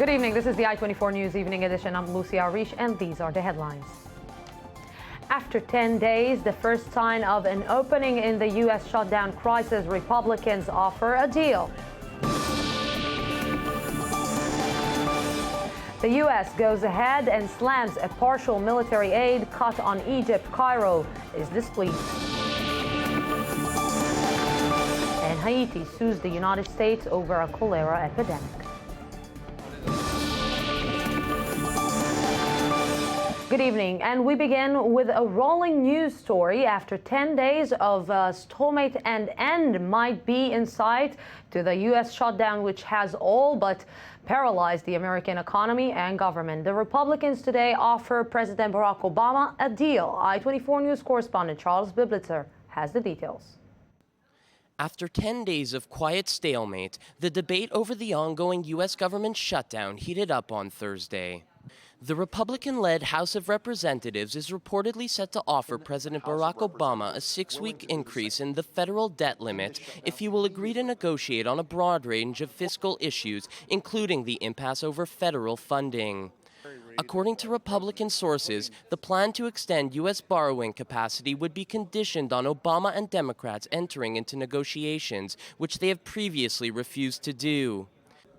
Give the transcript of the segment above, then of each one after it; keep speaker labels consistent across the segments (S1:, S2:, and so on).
S1: Good evening. This is the I-24 News Evening Edition. I'm Lucy Arish, and these are the headlines. After 10 days, the first sign of an opening in the U.S. shutdown crisis, Republicans offer a deal. The U.S. goes ahead and slams a partial military aid cut on Egypt. Cairo is displeased. And Haiti sues the United States over a cholera epidemic. Good evening, and we begin with a rolling news story. After 10 days of stalemate, an end might be in sight to the U.S. shutdown, which has all but paralyzed the American economy and government. The Republicans today offer President Barack Obama a deal. I-24 News correspondent Charles Biblitzer has the details.
S2: After 10 days of quiet stalemate, the debate over the ongoing U.S. government shutdown heated up on Thursday. The Republican-led House of Representatives is reportedly set to offer President Barack Obama a 6-week increase in the federal debt limit if he will agree to negotiate on a broad range of fiscal issues, including the impasse over federal funding. According to Republican sources, the plan to extend U.S. borrowing capacity would be conditioned on Obama and Democrats entering into negotiations, which they have previously refused to do.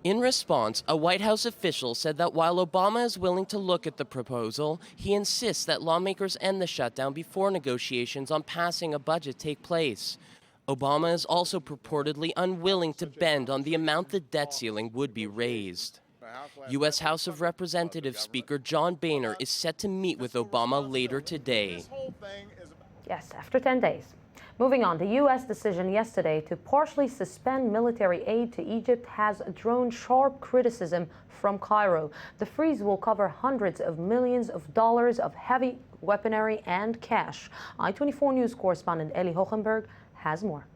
S2: In response, a White House official said that while Obama is willing to look at the proposal, he insists that lawmakers end the shutdown before negotiations on passing a budget take place. Obama is also purportedly unwilling to bend on the amount the debt ceiling would be raised. U.S. House of Representatives Speaker John Boehner is set to meet with Obama later today.
S1: Yes, after 10 days. Moving on, the U.S. decision yesterday to partially suspend military aid to Egypt has drawn sharp criticism from Cairo. The freeze will cover hundreds of millions of dollars of heavy weaponry and cash. I-24 News correspondent Eli Hochenberg has more.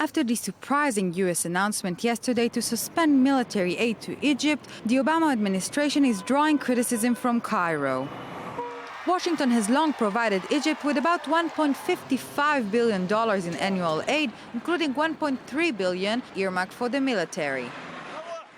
S3: After the surprising U.S. announcement yesterday to suspend military aid to Egypt, the Obama administration is drawing criticism from Cairo. Washington has long provided Egypt with about $1.55 billion in annual aid, including $1.3 billion earmarked for the military.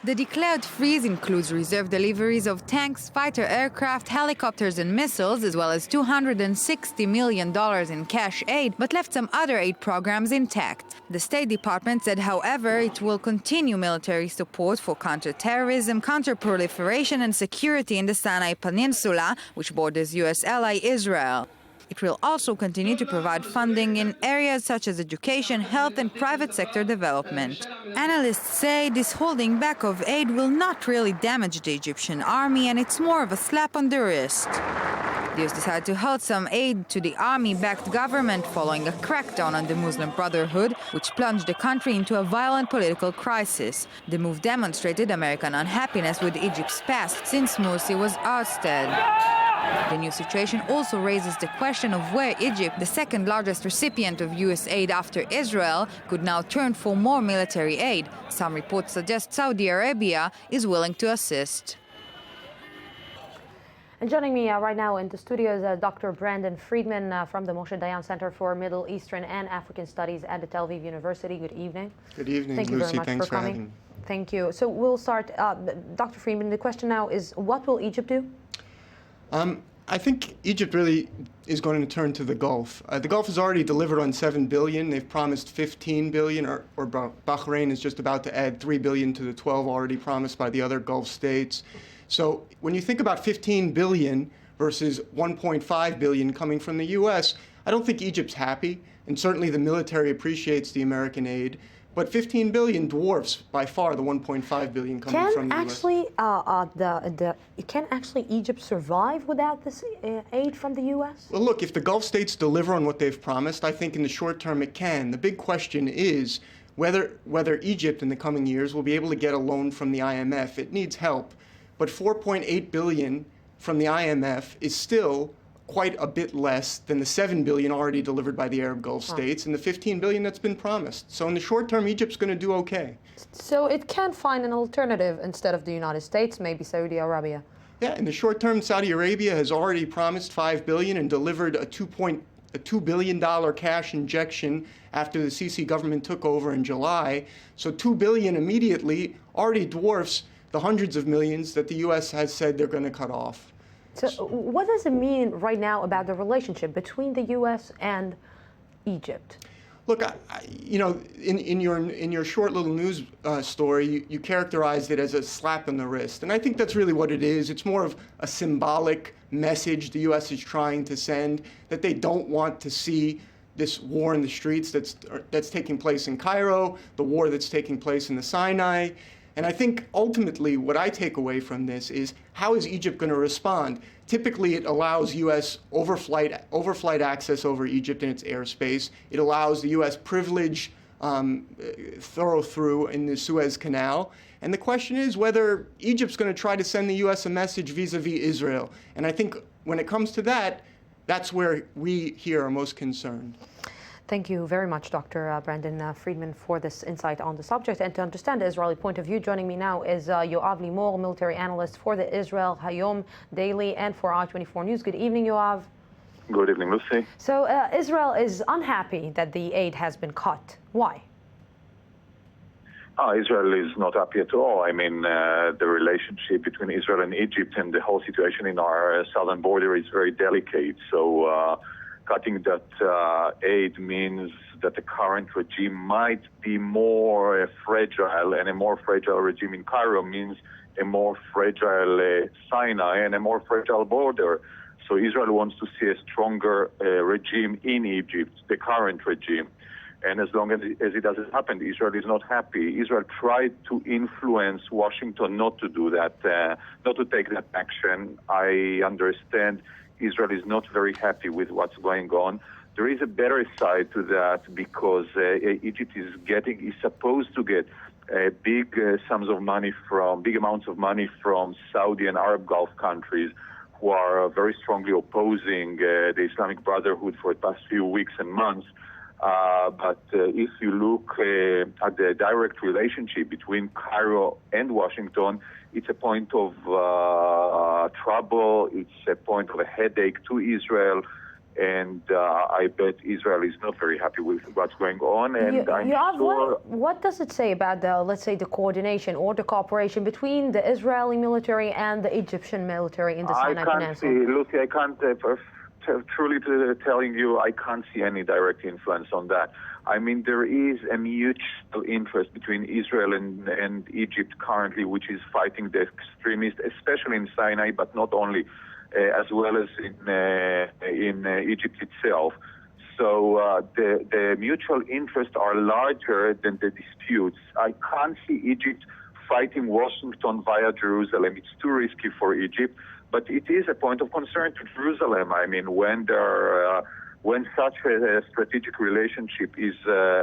S3: The declared freeze includes reserve deliveries of tanks, fighter aircraft, helicopters and missiles, as well as $260 million in cash aid, but left some other aid programs intact. The State Department said, however, it will continue military support for counterterrorism, counterproliferation and security in the Sinai Peninsula, which borders U.S. ally Israel. It will also continue to provide funding in areas such as education, health and private sector development. Analysts say this holding back of aid will not really damage the Egyptian army, and it's more of a slap on the wrist. The US decided to halt some aid to the army-backed government following a crackdown on the Muslim Brotherhood, which plunged the country into a violent political crisis. The move demonstrated American unhappiness with Egypt's past since Morsi was ousted. The new situation also raises the question of where Egypt, the second largest recipient of U.S. aid after Israel, could now turn for more military aid. Some reports suggest Saudi Arabia is willing to assist.
S1: And joining me right now in the studio is Dr. Brandon Friedman from the Moshe Dayan Center for Middle Eastern and African Studies at the Tel Aviv University. Good evening.
S4: Good evening,
S1: Thank you
S4: Lucy.
S1: very much
S4: Thanks
S1: for coming.
S4: having me.
S1: Thank you. So we'll start. Dr. Friedman, the question now is, what will Egypt do?
S4: I think Egypt really is going to turn to the Gulf. The Gulf has already delivered on $7 billion. They've promised $15 billion, or Bahrain is just about to add $3 billion to the 12 already promised by the other Gulf states. So when you think about $15 billion versus $1.5 billion coming from the U.S., I don't think Egypt's happy, and certainly the military appreciates the American aid. But $15 billion dwarfs by far the $1.5 billion coming from the U.S.
S1: Can actually Egypt survive without this aid from the U.S.?
S4: Well, look, if the Gulf states deliver on what they've promised, I think in the short term it can. The big question is whether Egypt in the coming years will be able to get a loan from the IMF. It needs help. But $4.8 billion from the IMF is still quite a bit less than the $7 billion already delivered by the Arab Gulf states and the $15 billion that's been promised. So in the short term, Egypt's going to do okay.
S1: So it can find an alternative instead of the United States, maybe Saudi Arabia.
S4: Yeah, in the short term, Saudi Arabia has already promised $5 billion and delivered a $2.2 a $2 billion cash injection after the Sisi government took over in July. So $2 billion immediately already dwarfs the hundreds of millions that the U.S. has said they're going to cut off.
S1: So what does it mean right now about the relationship between the U.S. and Egypt?
S4: Look, in your short little news story, you characterized it as a slap in the wrist. And I think that's really what it is. It's more of a symbolic message the U.S. is trying to send, that they don't want to see this war in the streets that's taking place in Cairo, the war that's taking place in the Sinai. And I think ultimately what I take away from this is, how is Egypt going to respond? Typically, it allows U.S. overflight access over Egypt in its airspace. It allows the U.S. privilege thorough through in the Suez Canal. And the question is whether Egypt's going to try to send the U.S. a message vis-a-vis Israel. And I think when it comes to that, that's where we here are most concerned.
S1: Thank you very much, Dr. Brandon Friedman, for this insight on the subject. And to understand the Israeli point of view, joining me now is Yoav Limor, military analyst for the Israel Hayom Daily and for I-24 News. Good evening, Yoav.
S5: Good evening, Lucy.
S1: So Israel is unhappy that the aid has been cut. Why?
S5: Israel is not happy at all. I mean, the relationship between Israel and Egypt and the whole situation in our southern border is very delicate. So cutting that aid means that the current regime might be more fragile, and a more fragile regime in Cairo means a more fragile Sinai and a more fragile border. So Israel wants to see a stronger regime in Egypt, the current regime. And as long as it doesn't happen, Israel is not happy. Israel tried to influence Washington not to do that, not to take that action. I understand Israel is not very happy with what's going on. There is a better side to that, because Egypt is supposed to get big amounts of money from Saudi and Arab Gulf countries who are very strongly opposing the Islamic Brotherhood for the past few weeks and months. But if you look at the direct relationship between Cairo and Washington, it's a point of trouble, it's a point of a headache to Israel, and I bet Israel is not very happy with what's going on. And
S1: what does it say about let's say, the coordination or the cooperation between the Israeli military and the Egyptian military in the Sinai Peninsula?
S5: Lucy, I can't truly telling you, I can't see any direct influence on that. I mean, there is a mutual interest between Israel and Egypt currently, which is fighting the extremists, especially in Sinai, but not only, as well as in Egypt itself. So the mutual interests are larger than the disputes. I can't see Egypt fighting Washington via Jerusalem. It's too risky for Egypt. But it is a point of concern to Jerusalem. I mean, when such a strategic relationship is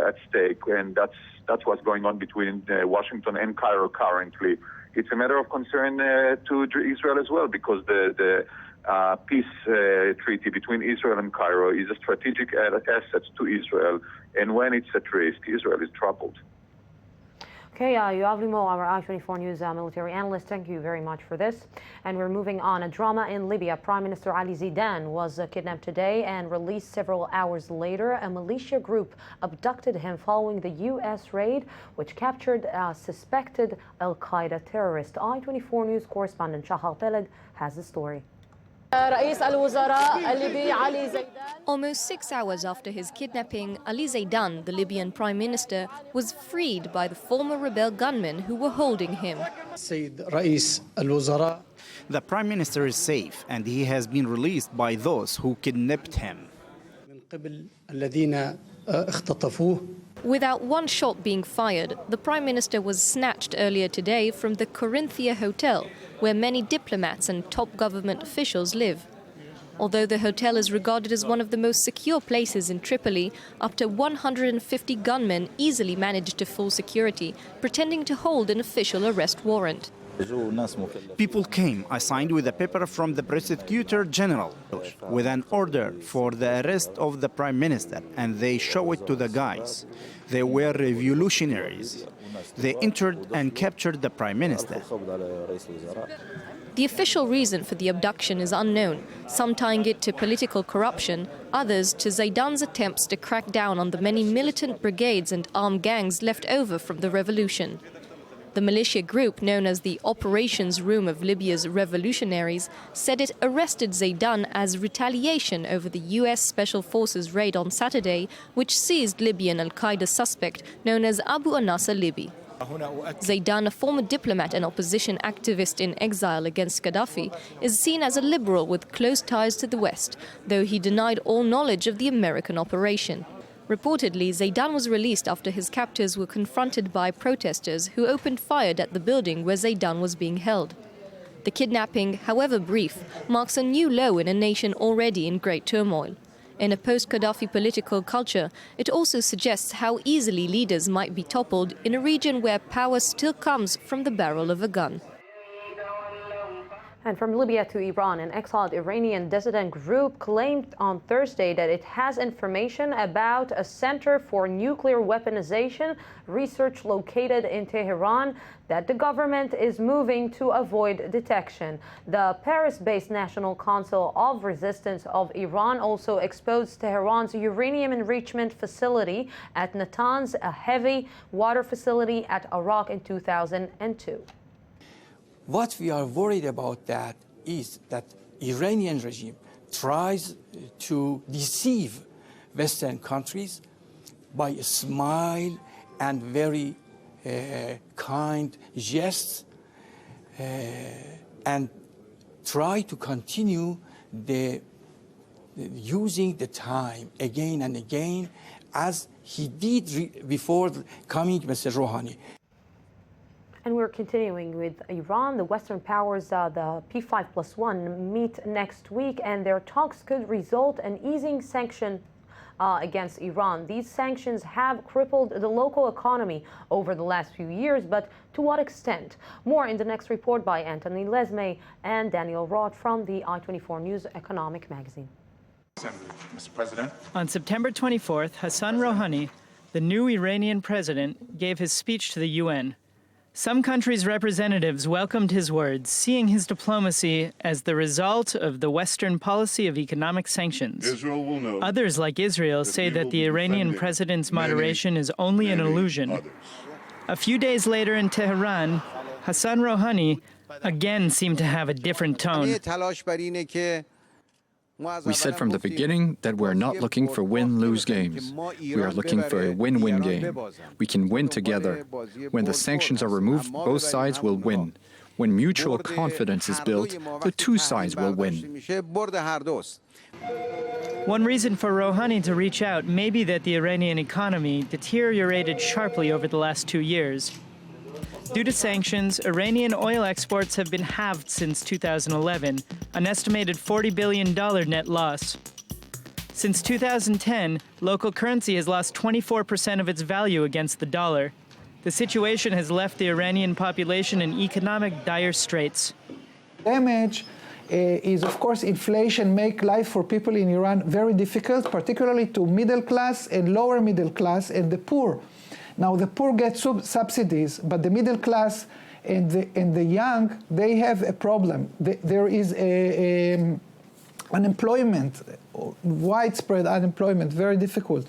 S5: at stake, and that's what's going on between Washington and Cairo currently, it's a matter of concern to Israel as well, because the peace treaty between Israel and Cairo is a strategic asset to Israel, and when it's at risk, Israel is troubled.
S1: Okay, Yoav Limor, our I-24 News military analyst, thank you very much for this. And we're moving on. A drama in Libya. Prime Minister Ali Zaidan was kidnapped today and released several hours later. A militia group abducted him following the U.S. raid, which captured a suspected al-Qaeda terrorist. I-24 News correspondent Shahar Peled has the story.
S6: Almost 6 hours after his kidnapping, Ali Zaidan, the Libyan prime minister, was freed by the former rebel gunmen who were holding him.
S7: The prime minister is safe, and he has been released by those who kidnapped him.
S6: Without one shot being fired, the prime minister was snatched earlier today from the Corinthia Hotel, where many diplomats and top government officials live. Although the hotel is regarded as one of the most secure places in Tripoli, up to 150 gunmen easily managed to fool security, pretending to hold an official arrest warrant.
S7: People came. I signed with a paper from the prosecutor general with an order for the arrest of the prime minister, and they show it to the guys. They were revolutionaries. They entered and captured the prime minister.
S6: The official reason for the abduction is unknown, some tying it to political corruption, others to Zaidan's attempts to crack down on the many militant brigades and armed gangs left over from the revolution. The militia group, known as the Operations Room of Libya's revolutionaries, said it arrested Zaidan as retaliation over the US Special Forces raid on Saturday, which seized Libyan al-Qaeda suspect known as Abu Anas al-Libi. Zaidan, a former diplomat and opposition activist in exile against Gaddafi, is seen as a liberal with close ties to the West, though he denied all knowledge of the American operation. Reportedly, Zaidan was released after his captors were confronted by protesters who opened fire at the building where Zaidan was being held. The kidnapping, however brief, marks a new low in a nation already in great turmoil. In a post-Gaddafi political culture, it also suggests how easily leaders might be toppled in a region where power still comes from the barrel of a gun.
S1: And from Libya to Iran, an exiled Iranian dissident group claimed on Thursday that it has information about a center for nuclear weaponization research located in Tehran that the government is moving to avoid detection. The Paris-based National Council of Resistance of Iran also exposed Tehran's uranium enrichment facility at Natanz, a heavy water facility at Arak in 2002.
S8: What we are worried about that is that Iranian regime tries to deceive Western countries by a smile and very kind gests and try to continue using the time again and again as he did before coming Mr. Rouhani.
S1: And we're continuing with Iran. The Western powers, the P5+1, meet next week, and their talks could result in easing sanctions against Iran. These sanctions have crippled the local economy over the last few years, but to what extent? More in the next report by Anthony Lesme and Daniel Roth from the I-24 News Economic Magazine.
S9: Mr. President.
S10: On September 24th, Hassan Rouhani, the new Iranian president, gave his speech to the UN. Some countries' representatives welcomed his words, seeing his diplomacy as the result of the Western policy of economic sanctions.
S9: Israel will know.
S10: Others, like Israel, say that the Iranian president's moderation is only an illusion.
S9: Others.
S10: A few days later in Tehran, Hassan Rouhani again seemed to have a different tone.
S11: We said from the beginning that we're not looking for win-lose games. We are looking for a win-win game. We can win together. When the sanctions are removed, both sides will win. When mutual confidence is built, the two sides will win.
S10: One reason for Rouhani to reach out may be that the Iranian economy deteriorated sharply over the last 2 years. Due to sanctions, Iranian oil exports have been halved since 2011, an estimated $40 billion net loss. Since 2010, local currency has lost 24% of its value against the dollar. The situation has left the Iranian population in economic dire straits.
S12: Damage is, of course, inflation make life for people in Iran very difficult, particularly to middle class and lower middle class and the poor. Now, the poor get subsidies, but the middle class and the young, they have a problem. There is unemployment, widespread unemployment, very difficult.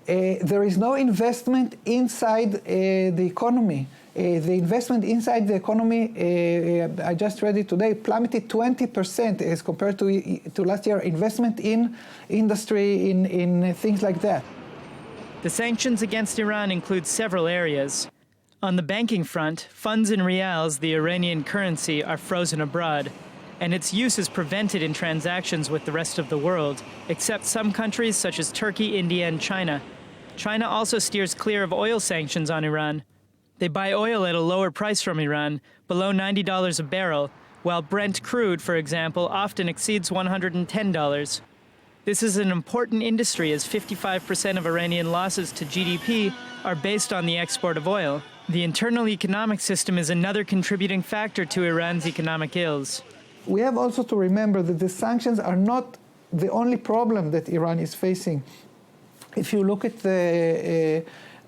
S12: There is no investment inside the economy. The investment inside the economy, I just read it today, plummeted 20% as compared to last year. Investment in industry, in things like that.
S10: The sanctions against Iran include several areas. On the banking front, funds in rials, the Iranian currency, are frozen abroad, and its use is prevented in transactions with the rest of the world, except some countries such as Turkey, India, and China. China also steers clear of oil sanctions on Iran. They buy oil at a lower price from Iran, below $90 a barrel, while Brent crude, for example, often exceeds $110. This is an important industry as 55% of Iranian losses to GDP are based on the export of oil. The internal economic system is another contributing factor to Iran's economic ills.
S12: We have also to remember that the sanctions are not the only problem that Iran is facing. If you look at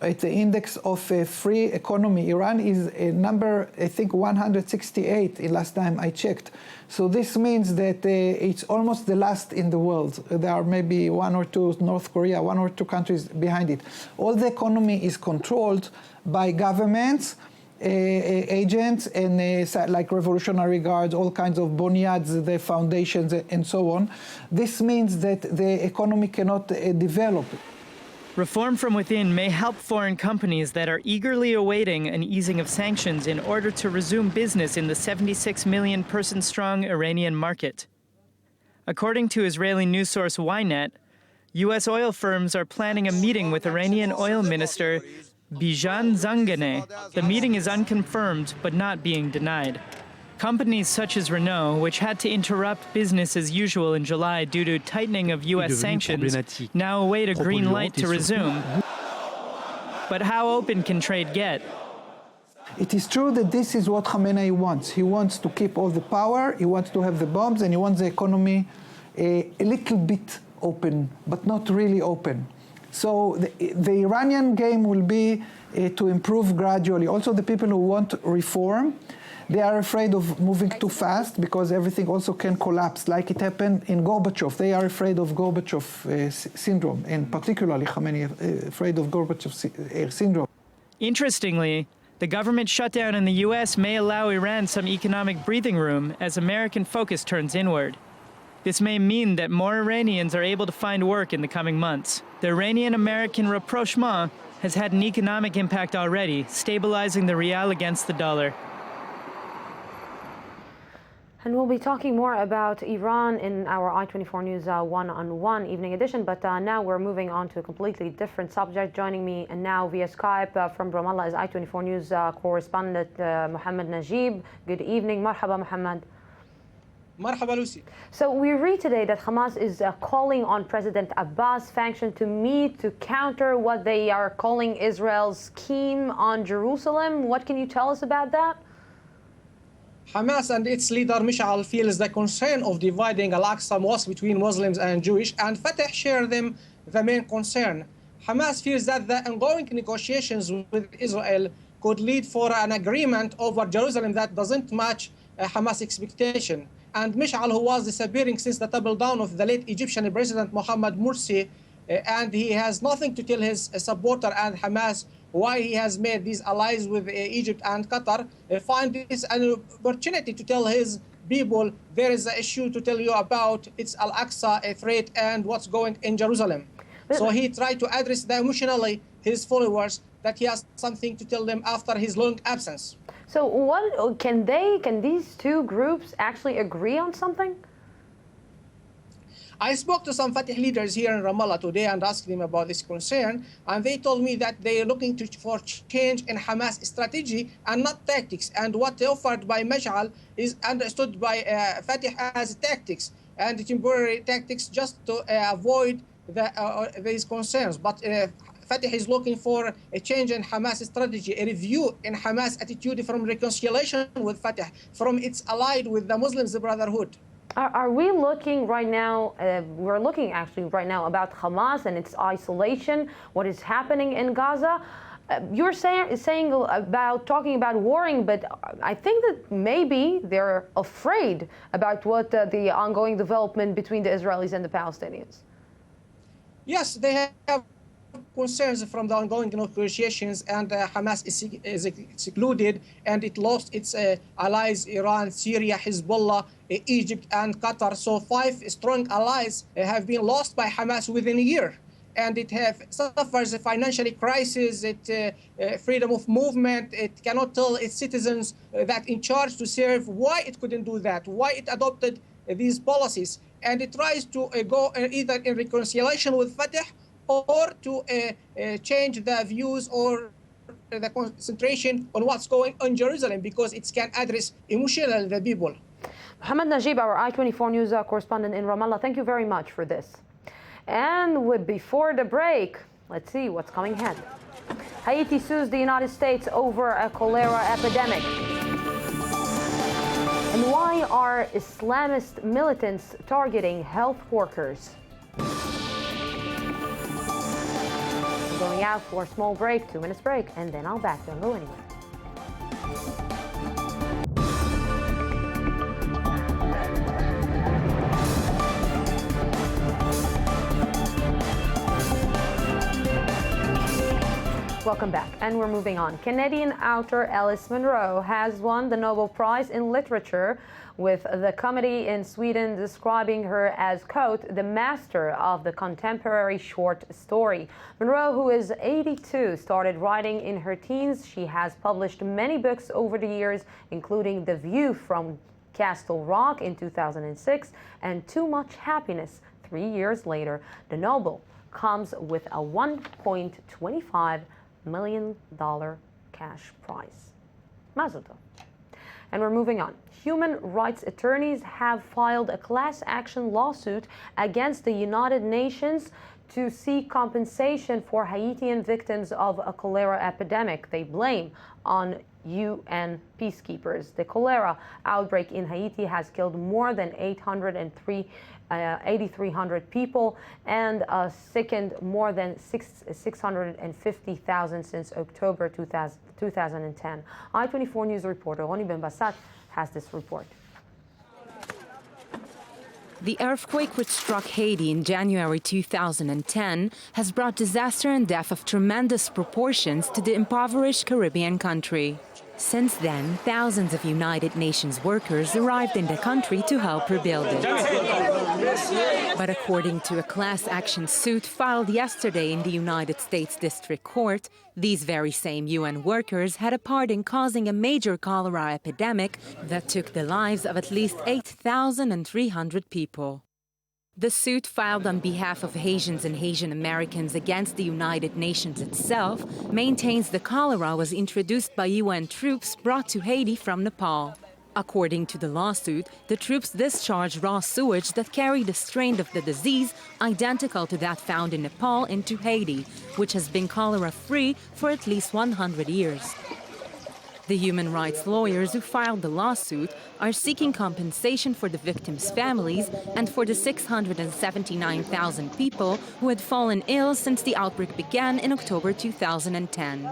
S12: at the index of a free economy. Iran is number, I think, 168 last time I checked. So this means that it's almost the last in the world. There are maybe one or two, North Korea, one or two countries behind it. All the economy is controlled by governments, agents, and like Revolutionary Guards, all kinds of bonyads, the foundations, and so on. This means that the economy cannot develop.
S10: Reform from within may help foreign companies that are eagerly awaiting an easing of sanctions in order to resume business in the 76 million person strong Iranian market. According to Israeli news source Ynet, U.S. oil firms are planning a meeting with Iranian oil minister Bijan Zanganeh. The meeting is unconfirmed but not being denied. Companies such as Renault, which had to interrupt business as usual in July due to tightening of U.S. sanctions, now await a green light to resume. But how open can trade get?
S12: It is true that this is what Khamenei wants. He wants to keep all the power, he wants to have the bombs, and he wants the economy a little bit open, but not really open. So the Iranian game will be to improve gradually. Also, the people who want reform, they are afraid of moving too fast because everything also can collapse, like it happened in Gorbachev. They are afraid of Gorbachev syndrome, and particularly Khamenei afraid of Gorbachev syndrome.
S10: Interestingly, the government shutdown in the U.S. may allow Iran some economic breathing room as American focus turns inward. This may mean that more Iranians are able to find work in the coming months. The Iranian-American rapprochement has had an economic impact already, stabilizing the rial against the dollar.
S1: And we'll be talking more about Iran in our I-24 News one-on-one evening edition. But now we're moving on to a completely different subject. Joining me now via Skype from Ramallah is I-24 News correspondent Mohammed Najib. Good evening. Marhaba, Mohammed.
S13: Marhaba, Lucy.
S1: So we read today that Hamas is calling on President Abbas' faction to meet to counter what they are calling Israel's scheme on Jerusalem. What can you tell us about that?
S13: Hamas and its leader Mishal feels the concern of dividing Al-Aqsa Mosque between Muslims and Jewish, and Fatah share them the main concern. Hamas fears that the ongoing negotiations with Israel could lead for an agreement over Jerusalem that doesn't match Hamas' expectation. And Mishal, who was disappearing since the double down of the late Egyptian President Mohammed Morsi, and he has nothing to tell his supporter and Hamas why he has made these allies with Egypt and Qatar, find this an opportunity to tell his people there is an issue to tell you about. It's Al-Aqsa threat and what's going in Jerusalem. So he tried to address emotionally his followers that he has something to tell them after his long absence.
S1: So what can these two groups actually agree on something?
S13: I spoke to some Fatah leaders here in Ramallah today and asked them about this concern, and they told me that they are looking for change in Hamas strategy and not tactics. And what offered by Mash'al is understood by Fatah as tactics and temporary tactics just to avoid these concerns. But Fatah is looking for a change in Hamas strategy, a review in Hamas attitude from reconciliation with Fatah, from its allied with the Muslims Brotherhood.
S1: Are we looking right now, we're looking actually right now about Hamas and its isolation, what is happening in Gaza. You're saying about talking about warring, but I think that maybe they're afraid about what the ongoing development between the Israelis and the Palestinians.
S13: Yes, they have concerns from the ongoing negotiations, and Hamas is excluded, and it lost its allies, Iran, Syria, Hezbollah, Egypt, and Qatar. So 5 strong allies have been lost by Hamas within a year. And it suffers a financial crisis, freedom of movement. It cannot tell its citizens that in charge to serve why it couldn't do that, why it adopted these policies. And it tries to go either in reconciliation with Fatah or to change the views or the concentration on what's going on in Jerusalem, because it can address emotionally the people.
S1: Mohammed Najib, our I-24 News correspondent in Ramallah, thank you very much for this. And before the break, let's see what's coming ahead. Haiti sues the United States over a cholera epidemic. And why are Islamist militants targeting health workers? We'll going out for a small break, 2 minutes break, and then I'll back. Don't go anywhere. Welcome back, and we're moving on. Canadian author Alice Munro has won the Nobel Prize in Literature, with the committee in Sweden describing her as, quote, the master of the contemporary short story. Munro, who is 82, started writing in her teens. She has published many books over the years, including The View from Castle Rock in 2006 and Too Much Happiness 3 years later. The Nobel comes with a $1.25 million cash prize. Mazel tov. And we're moving on. Human rights attorneys have filed a class action lawsuit against the United Nations to seek compensation for Haitian victims of a cholera epidemic they blame on UN peacekeepers. The cholera outbreak in Haiti has killed more than 8,300 people and sickened more than 650,000 since October 2010. I-24 News reporter Roni Ben-Bassat has this report.
S14: The earthquake which struck Haiti in January 2010 has brought disaster and death of tremendous proportions to the impoverished Caribbean country. Since then, thousands of United Nations workers arrived in the country to help rebuild it. But according to a class action suit filed yesterday in the United States District Court, these very same UN workers had a part in causing a major cholera epidemic that took the lives of at least 8,300 people. The suit, filed on behalf of Haitians and Haitian Americans against the United Nations itself, maintains the cholera was introduced by UN troops brought to Haiti from Nepal. According to the lawsuit, the troops discharged raw sewage that carried a strain of the disease identical to that found in Nepal into Haiti, which has been cholera-free for at least 100 years. The human rights lawyers who filed the lawsuit are seeking compensation for the victims' families and for the 679,000 people who had fallen ill since the outbreak began in October 2010.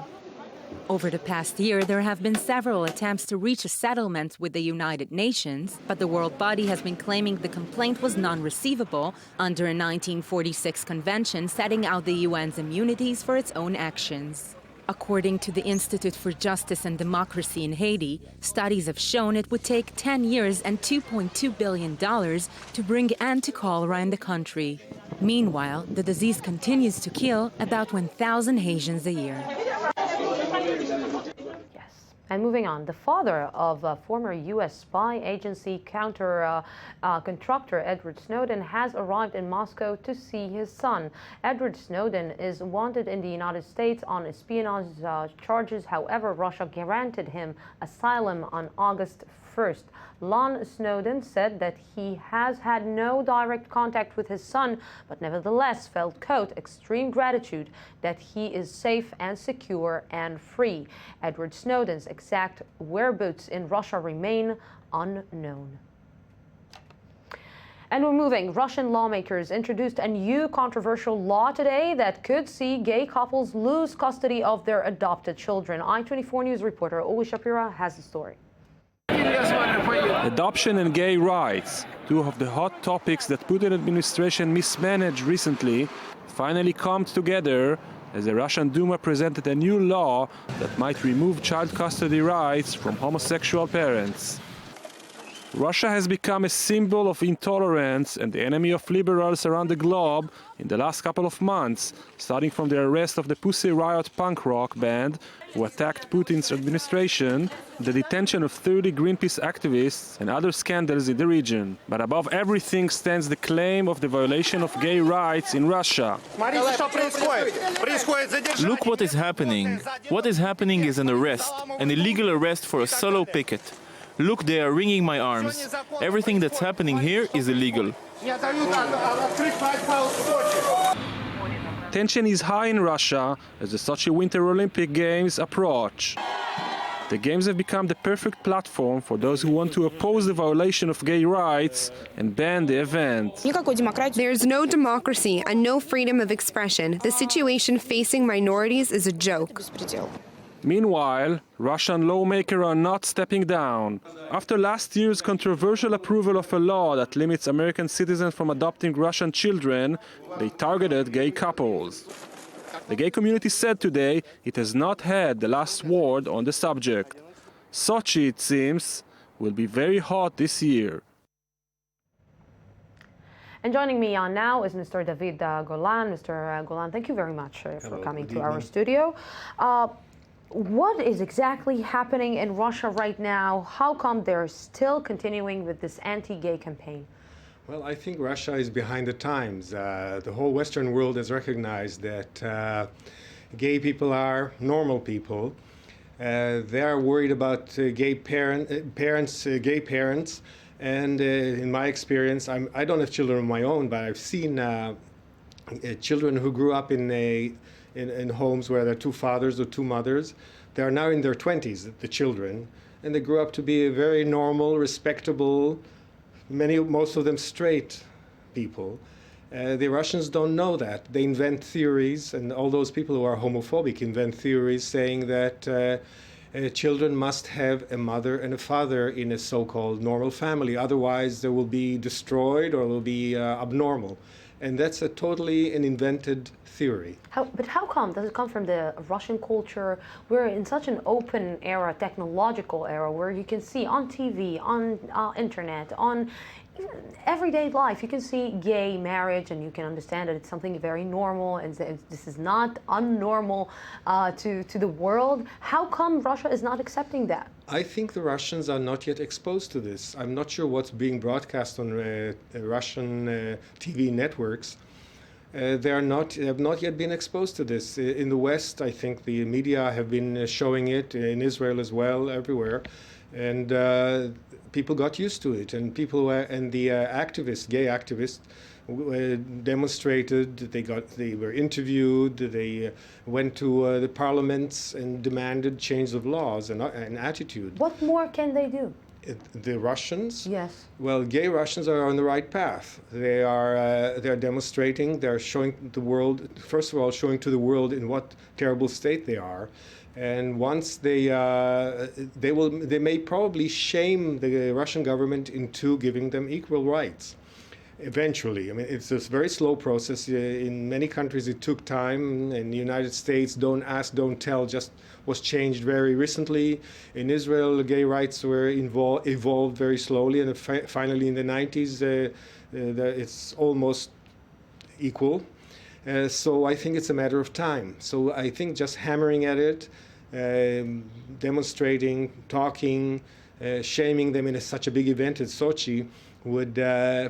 S14: Over the past year, there have been several attempts to reach a settlement with the United Nations, but the world body has been claiming the complaint was non-receivable under a 1946 convention setting out the UN's immunities for its own actions. According to the Institute for Justice and Democracy in Haiti, studies have shown it would take 10 years and $2.2 billion to bring an end to cholera in the country. Meanwhile, the disease continues to kill about 1,000 Haitians a year.
S1: And moving on, the father of former U.S. spy agency contractor Edward Snowden has arrived in Moscow to see his son. Edward Snowden is wanted in the United States on espionage charges. However, Russia granted him asylum on August 1st. Lon Snowden said that he has had no direct contact with his son, but nevertheless felt, quote, extreme gratitude that he is safe and secure and free. Edward Snowden's exact whereabouts in Russia remain unknown. And we're moving. Russian lawmakers introduced a new controversial law today that could see gay couples lose custody of their adopted children. I-24 News reporter Uli Shapira has the story.
S15: Adoption and gay rights, two of the hot topics that Putin administration mismanaged recently, finally come together as the Russian Duma presented a new law that might remove child custody rights from homosexual parents. Russia has become a symbol of intolerance and the enemy of liberals around the globe in the last couple of months, starting from the arrest of the Pussy Riot punk rock band who attacked Putin's administration, the detention of 30 Greenpeace activists and other scandals in the region. But above everything stands the claim of the violation of gay rights in Russia.
S16: Look what is happening. What is happening is an arrest, an illegal arrest for a solo picket. Look, they are wringing my arms. Everything that's happening here is illegal.
S15: Tension is high in Russia as the Sochi Winter Olympic Games approach. The Games have become the perfect platform for those who want to oppose the violation of gay rights and ban the event.
S17: There's no democracy and no freedom of expression. The situation facing minorities is a joke.
S15: Meanwhile, Russian lawmakers are not stepping down. After last year's controversial approval of a law that limits American citizens from adopting Russian children, they targeted gay couples. The gay community said today it has not had the last word on the subject. Sochi, it seems, will be very hot this year.
S1: And joining me on now is Mr. David Golan. Mr. Golan, thank you very much for coming to our studio. What is exactly happening in Russia right now? How come they're still continuing with this anti-gay campaign?
S18: Well, I think Russia is behind the times. The whole Western world has recognized that gay people are normal people. They are worried about gay parents, and in my experience, I don't have children of my own, but I've seen children who grew up in homes where there are two fathers or two mothers. They are now in their 20s, the children, and they grew up to be a very normal, respectable, most of them straight people. The Russians don't know that. They invent theories, and all those people who are homophobic invent theories saying that children must have a mother and a father in a so-called normal family. Otherwise, they will be destroyed or will be abnormal. And that's totally an invented theory.
S1: But how come? Does it come from the Russian culture? We're in such an open era, technological era, where you can see on TV, on internet, on everyday life, you can see gay marriage, and you can understand that it's something very normal, and this is not unnormal to the world. How come Russia is not accepting that?
S18: I think the Russians are not yet exposed to this. I'm not sure what's being broadcast on Russian TV networks. They have not yet been exposed to this. In the West, I think the media have been showing it, in Israel as well, everywhere. And people got used to it. And the activists, gay activists, demonstrated. They were interviewed. They went to the parliaments and demanded change of laws and attitude.
S1: What more can they do?
S18: The Russians?
S1: Yes.
S18: Well, gay Russians are on the right path. They're demonstrating. They're showing the world. First of all, showing to the world in what terrible state they are. And once they may probably shame the Russian government into giving them equal rights. Eventually, I mean, it's a very slow process. In many countries, it took time. In the United States, don't ask, don't tell, just was changed very recently. In Israel, gay rights were evolved very slowly, and finally in the 90s, it's almost equal. So I think it's a matter of time. So I think just hammering at it, demonstrating, talking, shaming them in such a big event as Sochi would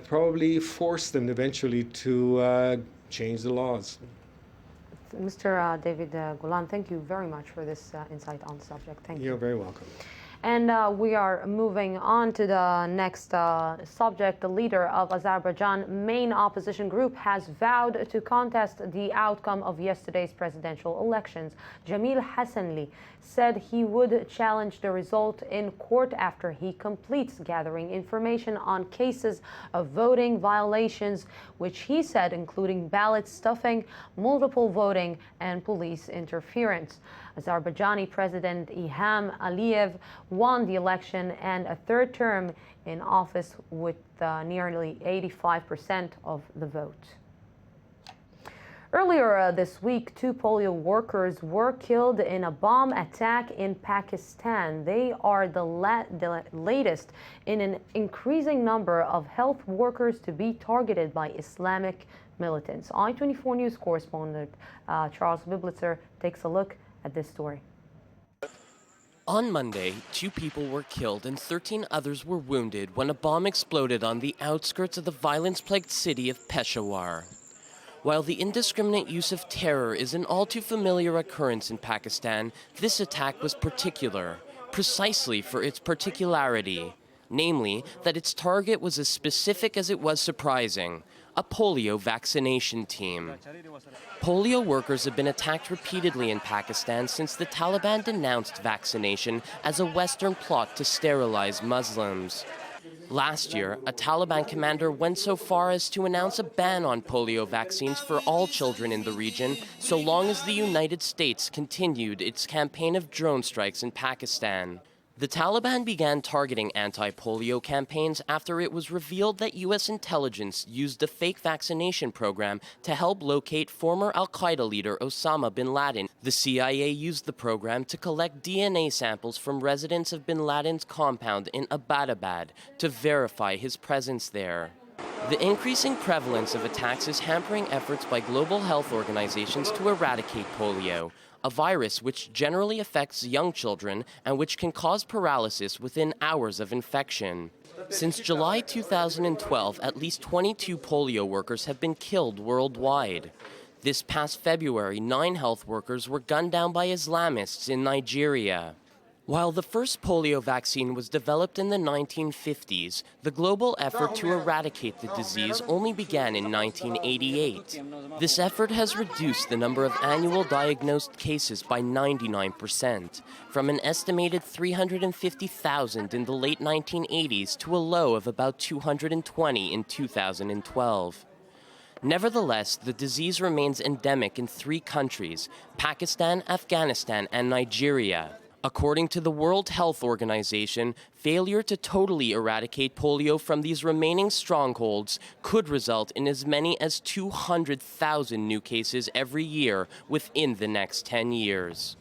S18: probably force them eventually to change the laws.
S1: Mr. David Golan, thank you very much for this insight on the subject. Thank you.
S18: You're very welcome.
S1: And we are moving on to the next subject. The leader of Azerbaijan's main opposition group has vowed to contest the outcome of yesterday's presidential elections. Jamil Hassanli said he would challenge the result in court after he completes gathering information on cases of voting violations, which he said including ballot stuffing, multiple voting, and police interference. Azerbaijani President Ilham Aliyev won the election and a third term in office with nearly 85% of the vote. Earlier this week, 2 polio workers were killed in a bomb attack in Pakistan. They are the latest in an increasing number of health workers to be targeted by Islamic militants. I-24 News correspondent Charles Biblitzer takes a look at this story.
S2: On Monday, 2 people were killed and 13 others were wounded when a bomb exploded on the outskirts of the violence-plagued city of Peshawar. While the indiscriminate use of terror is an all too familiar occurrence in Pakistan, this attack was particular, precisely for its particularity, namely that its target was as specific as it was surprising, a polio vaccination team. Polio workers have been attacked repeatedly in Pakistan since the Taliban denounced vaccination as a Western plot to sterilize Muslims. Last year, a Taliban commander went so far as to announce a ban on polio vaccines for all children in the region, so long as the United States continued its campaign of drone strikes in Pakistan. The Taliban began targeting anti-polio campaigns after it was revealed that U.S. intelligence used a fake vaccination program to help locate former al-Qaeda leader Osama bin Laden. The CIA used the program to collect DNA samples from residents of bin Laden's compound in Abbottabad to verify his presence there. The increasing prevalence of attacks is hampering efforts by global health organizations to eradicate polio, a virus which generally affects young children and which can cause paralysis within hours of infection. Since July 2012, at least 22 polio workers have been killed worldwide. This past February, 9 health workers were gunned down by Islamists in Nigeria. While the first polio vaccine was developed in the 1950s, the global effort to eradicate the disease only began in 1988. This effort has reduced the number of annual diagnosed cases by 99%, from an estimated 350,000 in the late 1980s to a low of about 220 in 2012. Nevertheless, the disease remains endemic in 3 countries: Pakistan, Afghanistan, and Nigeria. According to the World Health Organization, failure to totally eradicate polio from these remaining strongholds could result in as many as 200,000 new cases every year within the next 10 years.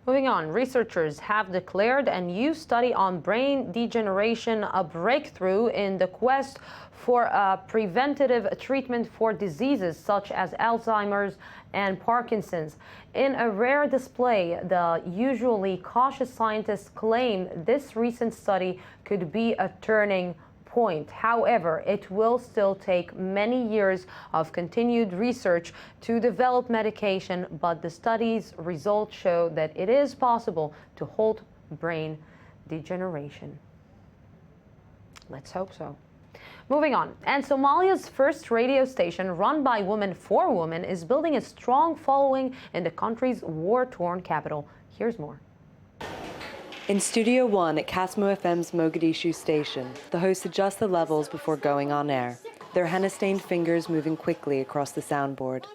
S1: Moving on, researchers have declared a new study on brain degeneration a breakthrough in the quest for a preventative treatment for diseases such as Alzheimer's and Parkinson's. In a rare display, the usually cautious scientists claim this recent study could be a turning point. However, it will still take many years of continued research to develop medication, but the study's results show that it is possible to halt brain degeneration. Let's hope so. Moving on, and Somalia's first radio station run by women for women is building a strong following in the country's war-torn capital. Here's more.
S19: In Studio 1 at Casmo FM's Mogadishu station, the hosts adjust the levels before going on air, their henna-stained fingers moving quickly across the soundboard.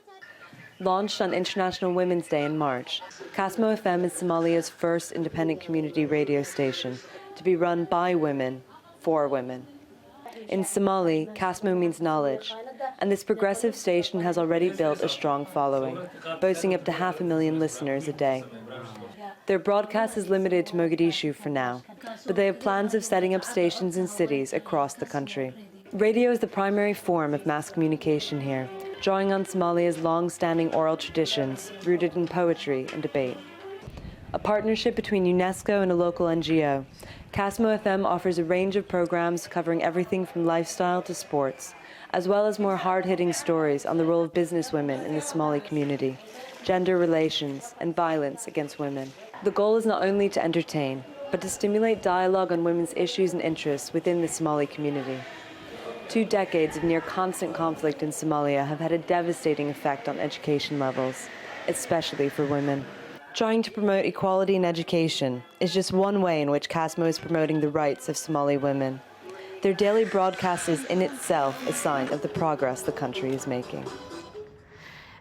S19: Launched on International Women's Day in March, Casmo FM is Somalia's first independent community radio station to be run by women for women. In Somali, Casmo means knowledge, and this progressive station has already built a strong following, boasting up to 500,000 listeners a day. Their broadcast is limited to Mogadishu for now, but they have plans of setting up stations in cities across the country. Radio is the primary form of mass communication here, drawing on Somalia's long-standing oral traditions rooted in poetry and debate. A partnership between UNESCO and a local NGO, Casmo FM offers a range of programs covering everything from lifestyle to sports, as well as more hard-hitting stories on the role of businesswomen in the Somali community, gender relations, and violence against women. The goal is not only to entertain, but to stimulate dialogue on women's issues and interests within the Somali community. 2 decades of near-constant conflict in Somalia have had a devastating effect on education levels, especially for women. Trying to promote equality in education is just one way in which Casmo is promoting the rights of Somali women. Their daily broadcast is in itself a sign of the progress the country is making.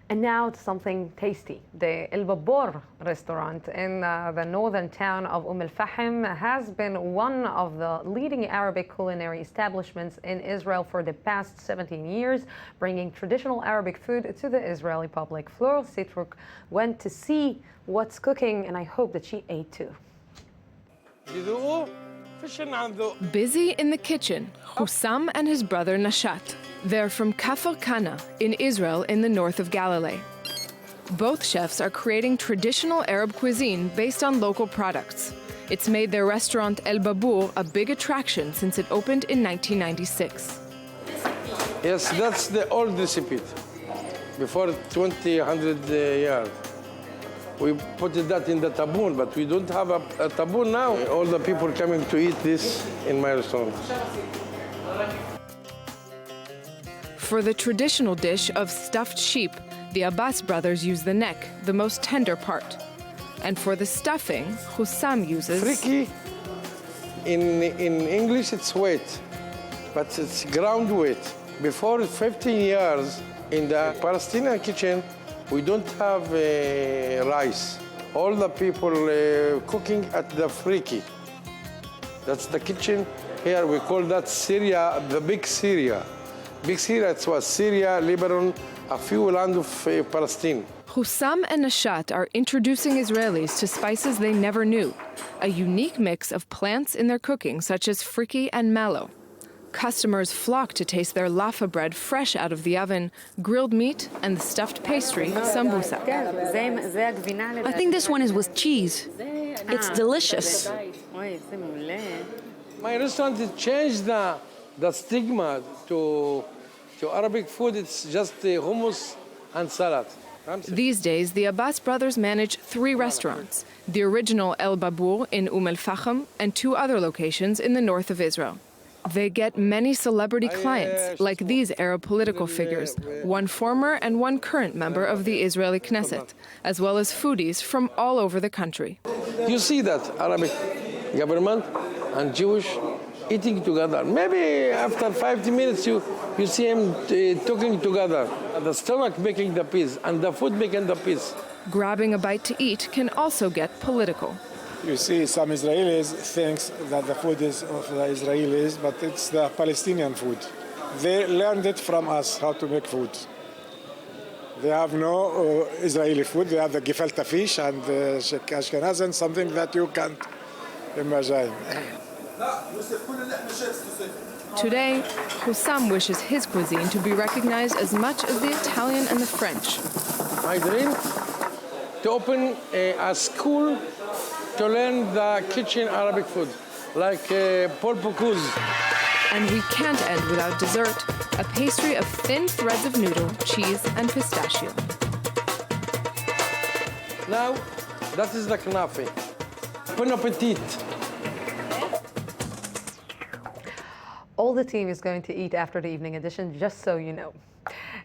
S1: And now to something tasty. The El Babor restaurant in the northern town of Al-Fahim has been one of the leading Arabic culinary establishments in Israel for the past 17 years, bringing traditional Arabic food to the Israeli public. Fleur Sitruk went to see what's cooking, and I hope that she ate too.
S20: Busy in the kitchen, Hussam and his brother Nashat. They're from Kafr Kana in Israel in the north of Galilee. Both chefs are creating traditional Arab cuisine based on local products. It's made their restaurant El Babur a big attraction since it opened in 1996.
S21: Yes, that's the old recipe, before 100 years. We put that in the taboon, but we don't have a taboon now. All the people coming to eat this in my restaurant.
S20: For the traditional dish of stuffed sheep, the Abbas brothers use the neck, the most tender part. And for the stuffing, Hussam uses...
S21: Friki, in English it's wheat, but it's ground wheat. Before 15 years, in the Palestinian kitchen, we don't have rice. All the people cooking at the friki. That's the kitchen. Here we call that Syria, the big Syria. Big Syria, it was Syria, Lebanon, a few land of Palestine.
S20: Hussam and Nashat are introducing Israelis to spices they never knew, a unique mix of plants in their cooking, such as friki and mallow. Customers flock to taste their laffa bread fresh out of the oven, grilled meat, and the stuffed pastry, sambusa.
S3: I think this one is with cheese. It's delicious.
S21: My restaurant changed the stigma to Arabic food. It's just hummus and salad.
S20: These days, the Abbas brothers manage 3 restaurants, the original El Babour in Al-Fahim and 2 other locations in the north of Israel. They get many celebrity clients, like these Arab political figures, one former and one current member of the Israeli Knesset, as well as foodies from all over the country.
S21: You see that Arabic government and Jewish eating together. Maybe after 5 minutes you see them talking together. The stomach making the peace and the food making the peace.
S20: Grabbing a bite to eat can also get political.
S9: You see, some Israelis think that the food is of the Israelis, but it's the Palestinian food. They learned it from us, how to make food. They have no Israeli food. They have the gefilte fish and Ashkenazan, something that you can't imagine.
S20: Today, Hussam wishes his cuisine to be recognized as much as the Italian and the French.
S21: My dream, to open a school to learn the kitchen Arabic food, like Paul Bocuse.
S20: And we can't end without dessert, a pastry of thin threads of noodle, cheese, and pistachio.
S21: Now, that is the knafe. Bon appetit.
S1: All the team is going to eat after the evening edition, just so you know.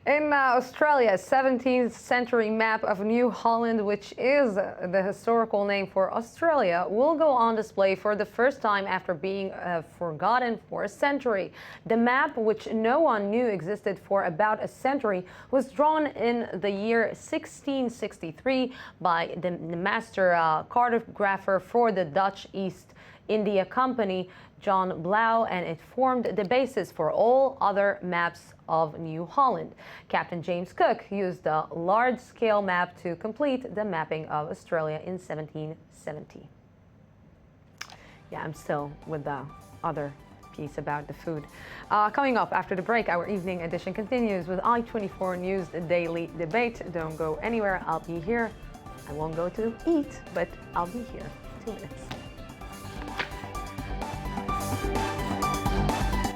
S1: In Australia, a 17th century map of New Holland, which is the historical name for Australia, will go on display for the first time after being forgotten for a century. The map, which no one knew existed for about a century, was drawn in the year 1663 by the master cartographer for the Dutch East India Company, John Blau, and it formed the basis for all other maps of New Holland. Captain James Cook used a large-scale map to complete the mapping of Australia in 1770. Yeah, I'm still with the other piece about the food. Coming up after the break, our evening edition continues with I-24 News Daily Debate. Don't go anywhere. I'll be here. I won't go to eat, but I'll be here. 2 minutes.